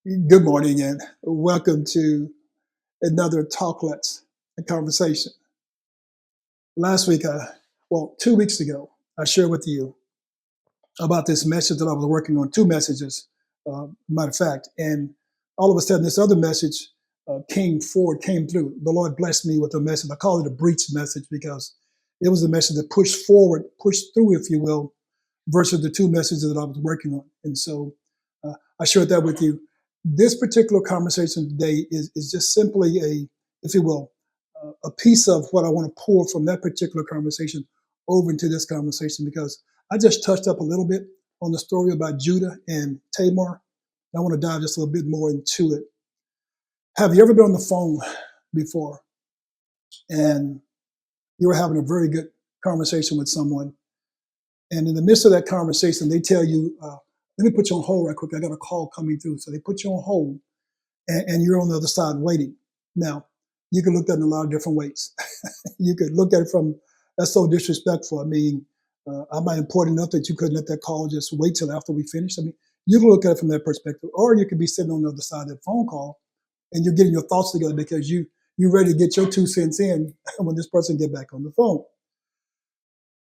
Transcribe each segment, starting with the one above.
Good morning and welcome to another Talklets and Conversation. Last week, 2 weeks ago, I shared with you about this message that I was working on, two messages, matter of fact. And all of a sudden, this other message came through. The Lord blessed me with a message. I call it a breach message because it was a message that pushed forward, pushed through, if you will, versus the two messages that I was working on. And so I shared that with you. This particular conversation today is just simply if you will, a piece of what I want to pull from that particular conversation over into this conversation because I just touched up a little bit on the story about Judah and Tamar. I want to dive just a little bit more into it. Have you ever been on the phone before and you were having a very good conversation with someone, and in the midst of that conversation, they tell you, let me put you on hold right quick. I got a call coming through. So they put you on hold and you're on the other side waiting. Now, you can look at it in a lot of different ways. You could look at it from, that's so disrespectful. I mean, am I important enough that you couldn't let that call just wait till after we finish? I mean, you can look at it from that perspective. Or you could be sitting on the other side of that phone call and you're getting your thoughts together because you're ready to get your 2 cents in when this person get back on the phone.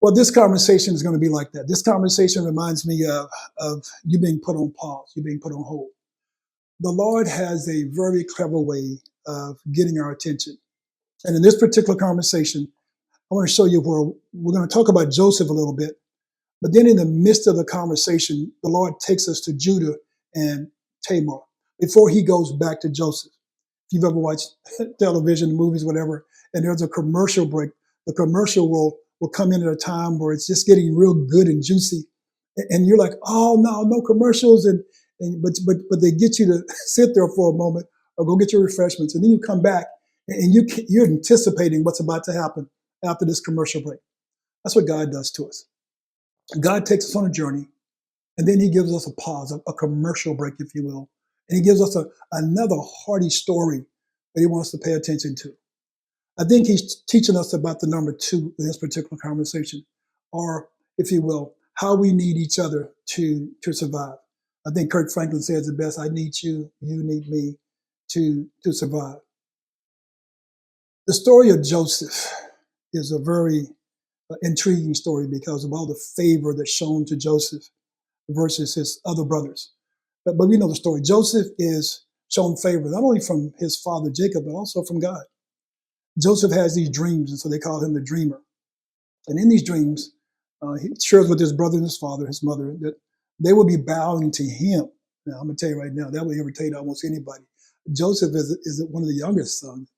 Well, this conversation is going to be like that. This conversation reminds me of you being put on pause, you being put on hold. The Lord has a very clever way of getting our attention. And in this particular conversation, I want to show you where we're going to talk about Joseph a little bit. But then in the midst of the conversation, the Lord takes us to Judah and Tamar before he goes back to Joseph. If you've ever watched television, movies, whatever, and there's a commercial break, the commercial will come in at a time where it's just getting real good and juicy. And you're like, oh, no commercials. But they get you to sit there for a moment or go get your refreshments. And then you come back and you're anticipating what's about to happen after this commercial break. That's what God does to us. God takes us on a journey and then he gives us a pause, a commercial break, if you will. And he gives us another hearty story that he wants to pay attention to. I think he's teaching us about the number two in this particular conversation, or if you will, how we need each other to survive. I think Kirk Franklin says it best, I need you, you need me to survive. The story of Joseph is a very intriguing story because of all the favor that's shown to Joseph versus his other brothers. But we know the story. Joseph is shown favor not only from his father Jacob, but also from God. Joseph has these dreams, and so they call him the dreamer. And in these dreams, he shares with his brother and his father, his mother, that they will be bowing to him. Now, I'm going to tell you right now, that will irritate almost anybody. Joseph is one of the youngest sons.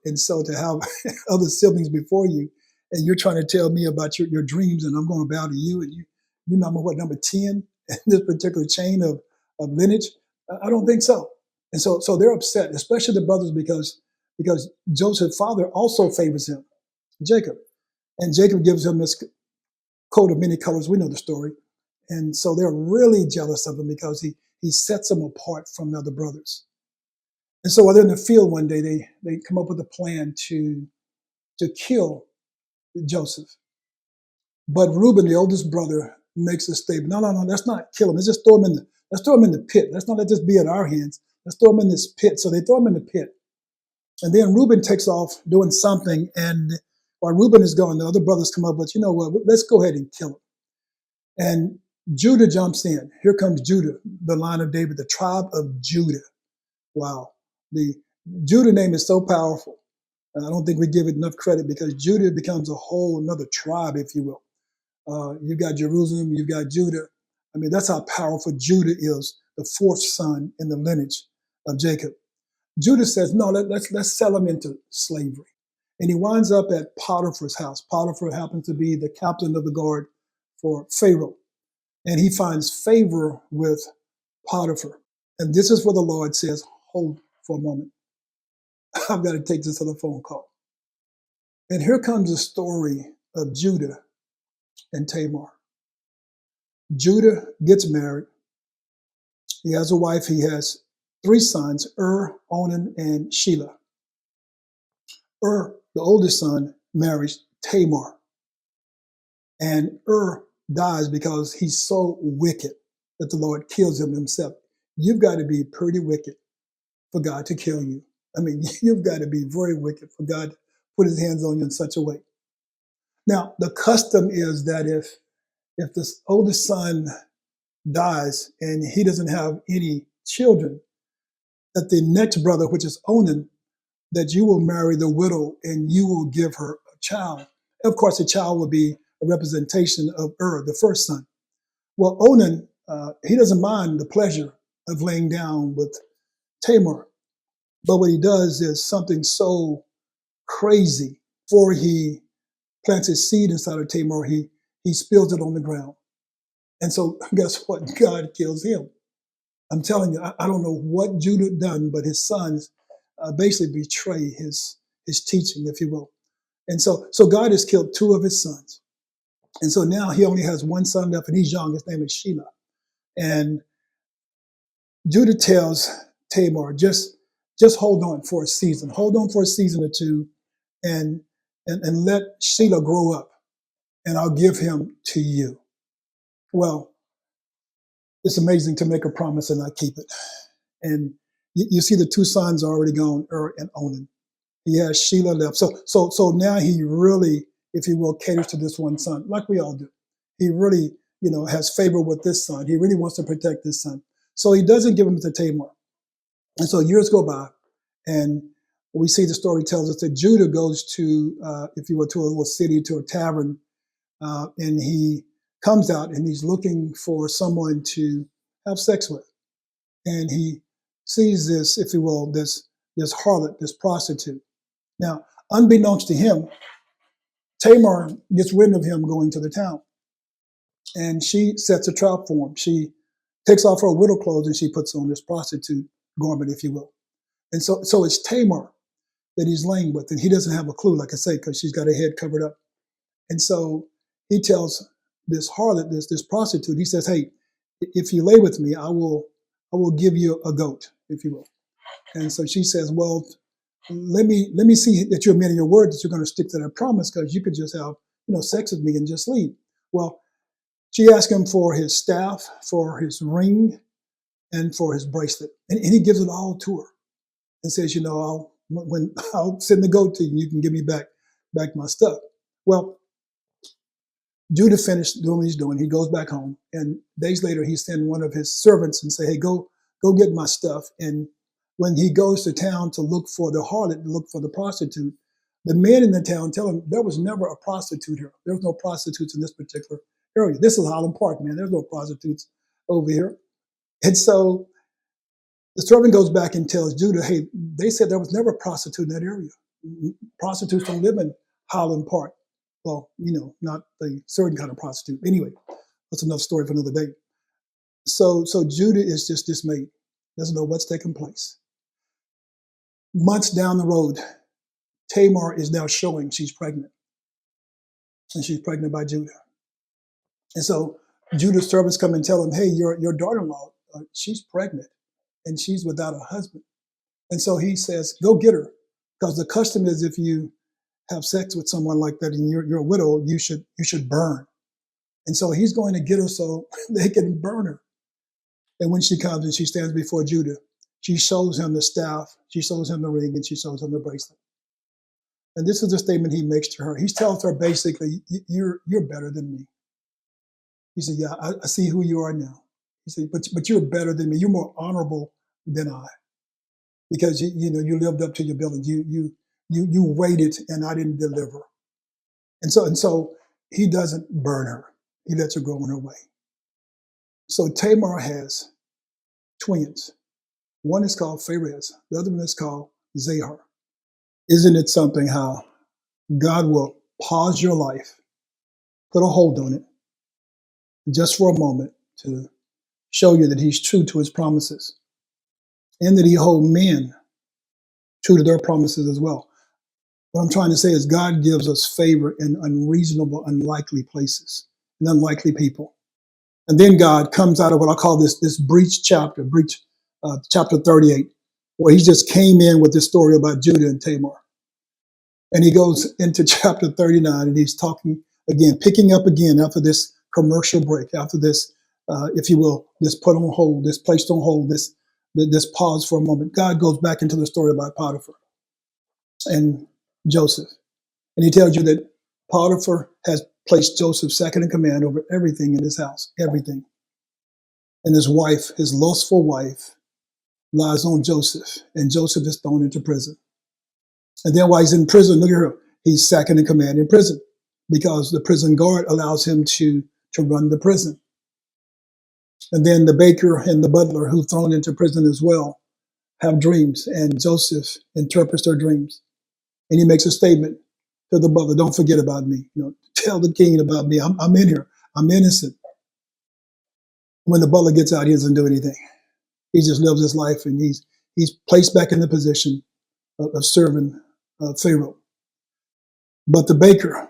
And so to have other siblings before you, and you're trying to tell me about your dreams, and I'm going to bow to you, and you're number 10 in this particular chain of lineage? I don't think so. And so they're upset, especially the brothers, because Joseph's father also favors him, Jacob. And Jacob gives him this coat of many colors. We know the story. And so they're really jealous of him because he sets them apart from the other brothers. And so while they're in the field one day, they come up with a plan to kill Joseph. But Reuben, the oldest brother, makes a statement. No, let's not kill him. Let's just throw him in the pit. Let's not let this be at our hands. Let's throw him in this pit. So they throw him in the pit. And then Reuben takes off doing something. And while Reuben is gone, the other brothers come up with, you know what, let's go ahead and kill him. And Judah jumps in. Here comes Judah, the line of David, the tribe of Judah. Wow. The Judah name is so powerful. And I don't think we give it enough credit because Judah becomes a whole another tribe, if you will. You've got Jerusalem, you've got Judah. I mean, that's how powerful Judah is, the fourth son in the lineage of Jacob. Judah says, no, let's sell him into slavery. And he winds up at Potiphar's house. Potiphar happens to be the captain of the guard for Pharaoh. And he finds favor with Potiphar. And this is where the Lord says, hold for a moment. I've got to take this other phone call. And here comes the story of Judah and Tamar. Judah gets married. He has a wife. He has 3 sons, Onan, and Shelah. The oldest son, marries Tamar. And dies because he's so wicked that the Lord kills him himself. you've got to be pretty wicked for God to kill you. I mean, you've got to be very wicked for God to put his hands on you in such a way. Now, the custom is that if this oldest son dies and he doesn't have any children, that the next brother, which is Onan, that you will marry the widow and you will give her a child. Of course, the child will be a representation of the first son. Well, Onan, he doesn't mind the pleasure of laying down with Tamar, but what he does is something so crazy. Before he plants his seed inside of Tamar, he spills it on the ground. And so guess what? God kills him. I'm telling you, I don't know what Judah done, but his sons basically betray his teaching, if you will. And so God has killed two of his sons. And so now he only has one son left, and he's young. His name is Shelah. And Judah tells Tamar, just hold on for a season. Hold on for a season or two and let Shelah grow up, and I'll give him to you. Well, it's amazing to make a promise and not keep it. And you see the two sons are already gone, and Onan. He has Shelah left. So now he really, if you will, caters to this one son, like we all do. He really, has favor with this son. He really wants to protect this son. So he doesn't give him to Tamar. And so years go by, and we see the story tells us that Judah goes to, if you will, to a little city, to a tavern, and he comes out and he's looking for someone to have sex with. And he sees this, if you will, this harlot, this prostitute. Now, unbeknownst to him, Tamar gets wind of him going to the town. And she sets a trap for him. She takes off her widow clothes and she puts on this prostitute garment, if you will. And so it's Tamar that he's laying with. And he doesn't have a clue, like I say, because she's got her head covered up. And so he tells this harlot, this prostitute, he says, hey, if you lay with me, I will give you a goat, if you will. And so she says, well, let me see that you're a man of your word, that you're going to stick to that promise, because you could just have, sex with me and just leave. Well, she asked him for his staff, for his ring, and for his bracelet. And he gives it all to her and says, I'll send the goat to you and you can give me back my stuff. Well, Judah finished doing what he's doing. He goes back home, and days later he sends one of his servants and say, hey, go get my stuff. And when he goes to town to look for the harlot, to look for the prostitute, the men in the town tell him there was never a prostitute here. There was no prostitutes in this particular area. This is Highland Park, man. There's no prostitutes over here. And so the servant goes back and tells Judah, hey, they said there was never a prostitute in that area. Prostitutes don't live in Highland Park. Well, not the certain kind of prostitute. Anyway, that's another story for another day. So Judah is just dismayed. Doesn't know what's taking place. Months down the road, Tamar is now showing she's pregnant. And she's pregnant by Judah. And so Judah's servants come and tell him, hey, your daughter-in-law, she's pregnant and she's without a husband. And so he says, go get her. Because the custom is if you have sex with someone like that and you're a widow, you should burn. And so he's going to get her so they can burn her. And when she comes and she stands before Judah, she shows him the staff, she shows him the ring, and she shows him the bracelet. And this is the statement he makes to her. He tells her basically, you're better than me. He said, yeah, I see who you are now. He said, but you're better than me. You're more honorable than I. Because you lived up to your billing. You waited and I didn't deliver. And so he doesn't burn her. He lets her go on her way. So Tamar has twins. One is called Pharez. The other one is called Zahar. Isn't it something how God will pause your life, put a hold on it, just for a moment to show you that he's true to his promises and that he holds men true to their promises as well. What I'm trying to say is God gives us favor in unreasonable, unlikely places and unlikely people. And then God comes out of what I call this breach chapter 38, where he just came in with this story about Judah and Tamar. And he goes into chapter 39 and he's talking again, picking up again after this commercial break, after this if you will, this put on hold, this placed on hold, this pause for a moment. God goes back into the story about Potiphar and Joseph. And he tells you that Potiphar has placed Joseph second in command over everything in his house, everything. And his wife, his lustful wife, lies on Joseph, and Joseph is thrown into prison. And then while he's in prison, look at her, he's second in command in prison because the prison guard allows him to run the prison. And then the baker and the butler, who thrown into prison as well, have dreams, and Joseph interprets their dreams. And he makes a statement to the butler, don't forget about me. Tell the king about me. I'm in here. I'm innocent. When the butler gets out, he doesn't do anything. He just lives his life, and he's placed back in the position of serving Pharaoh. But the baker,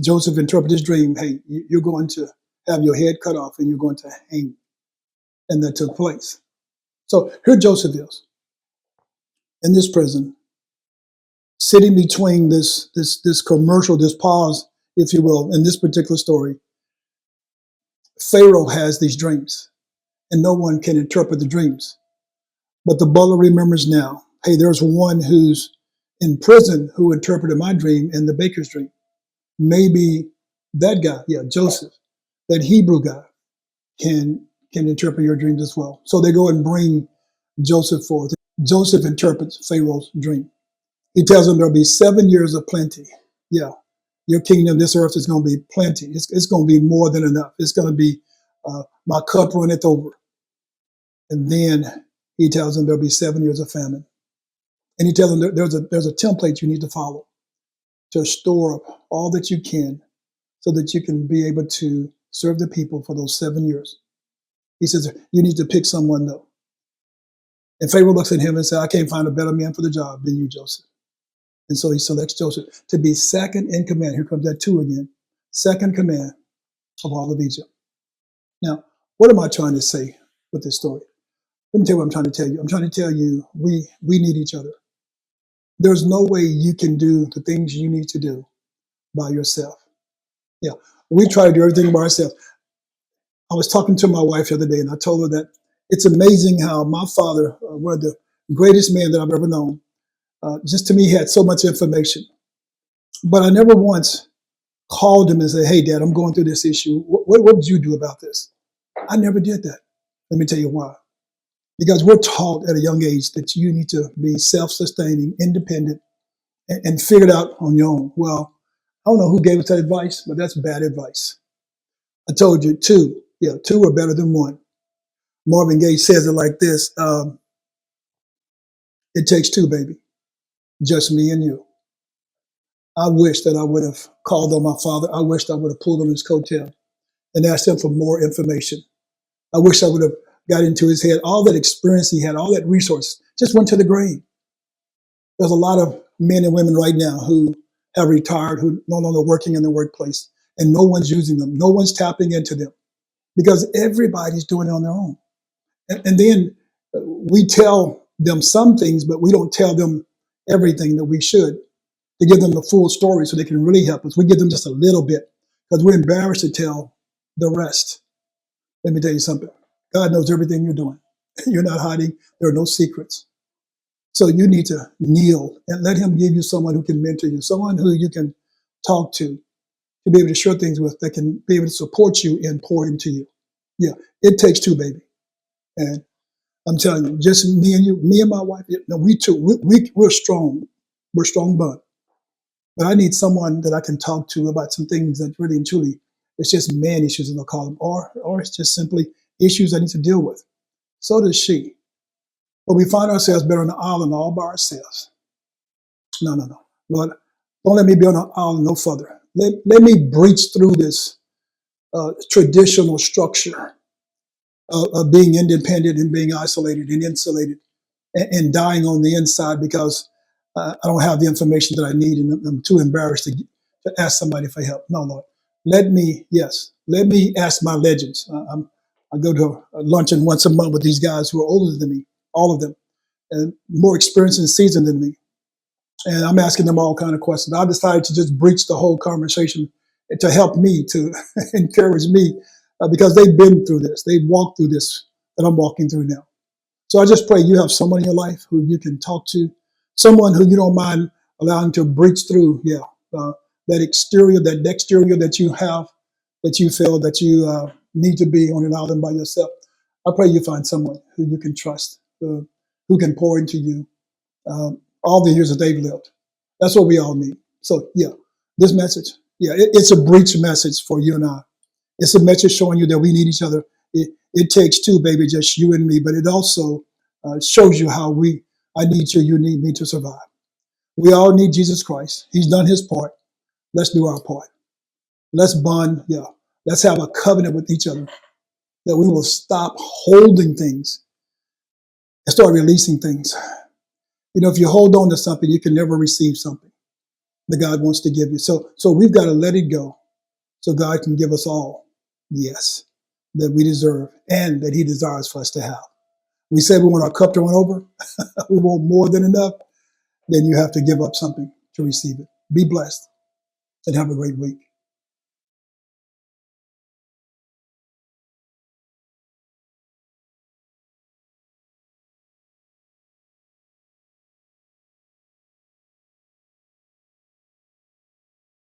Joseph interprets his dream, hey, you're going to have your head cut off and you're going to hang. And that took place. So here Joseph is in this prison, sitting between this commercial, this pause, if you will, in this particular story. Pharaoh has these dreams, and no one can interpret the dreams. But the butler remembers now, hey, there's one who's in prison who interpreted my dream and the baker's dream. Maybe that guy, Joseph, that Hebrew guy, can interpret your dreams as well. So they go and bring Joseph forth. Joseph interprets Pharaoh's dream. He tells him there'll be 7 years of plenty. Yeah, your kingdom, this earth is going to be plenty. It's going to be more than enough. It's going to be my cup runneth over. And then he tells him there'll be 7 years of famine. And he tells him there's a template you need to follow to store up all that you can so that you can be able to serve the people for those 7 years. He says, you need to pick someone though. And Pharaoh looks at him and says, I can't find a better man for the job than you, Joseph. And so he selects Joseph to be second in command. Here comes that two again. Second command of all of Egypt. Now, what am I trying to say with this story? Let me tell you what I'm trying to tell you. I'm trying to tell you we need each other. There's no way you can do the things you need to do by yourself. Yeah, we try to do everything by ourselves. I was talking to my wife the other day, and I told her that it's amazing how my father, one of the greatest men that I've ever known, just to me, he had so much information. But I never once called him and said, hey, Dad, I'm going through this issue. What did you do about this? I never did that. Let me tell you why. Because we're taught at a young age that you need to be self-sustaining, independent, and figure it out on your own. Well, I don't know who gave us that advice, but that's bad advice. I told you two are better than one. Marvin Gaye says it like this, it takes two, baby, just me and you. I wish that I would have called on my father. I wish I would have pulled on his coattail and asked him for more information. I wish I would have got into his head. All that experience he had, all that resource, just went to the grave. There's a lot of men and women right now who have retired, who no longer working in the workplace, and no one's using them. No one's tapping into them because everybody's doing it on their own. And then we tell them some things, but we don't tell them everything that we should to give them the full story so they can really help us. We give them just a little bit because we're embarrassed to tell the rest. Let me tell you something. God knows everything you're doing. You're not hiding. There are no secrets. So you need to kneel and let him give you someone who can mentor you, someone who you can talk to be able to share things with, that can be able to support you and pour into you. Yeah, it takes two, baby. And I'm telling you, just me and you, me and my wife, we two, we're strong. We're strong bond. But I need someone that I can talk to about some things that really and truly, it's just man issues, as I call them, or it's just simply issues I need to deal with. So does she. But we find ourselves better on the island all by ourselves. No. Lord, don't let me be on the island no further. Let me breach through this traditional structure of being independent and being isolated and insulated and dying on the inside because I don't have the information that I need and I'm too embarrassed to ask somebody for help. No, Lord. Let me ask my legends. I go to a luncheon once a month with these guys who are older than me, all of them, and more experienced and seasoned than me. And I'm asking them all kind of questions. I decided to just breach the whole conversation to help me, to encourage me because they've been through this. They've walked through this that I'm walking through now. So I just pray you have someone in your life who you can talk to, someone who you don't mind allowing to breach through, that exterior, that exterior that you have, that you feel that you need to be on an island by yourself. I pray you find someone who you can trust, who can pour into you all the years that they've lived. That's what we all need. So, this message, it's a breach message for you and I. It's a message showing you that we need each other. It takes two, baby, just you and me, but it also shows you how I need you need me to survive. We all need Jesus Christ. He's done his part. Let's do our part. Let's bond, Let's have a covenant with each other that we will stop holding things and start releasing things. If you hold on to something, you can never receive something that God wants to give you. So we've got to let it go so God can give us all, yes, that we deserve and that he desires for us to have. We said we want our cup to run over. We want more than enough. Then you have to give up something to receive it. Be blessed and have a great week.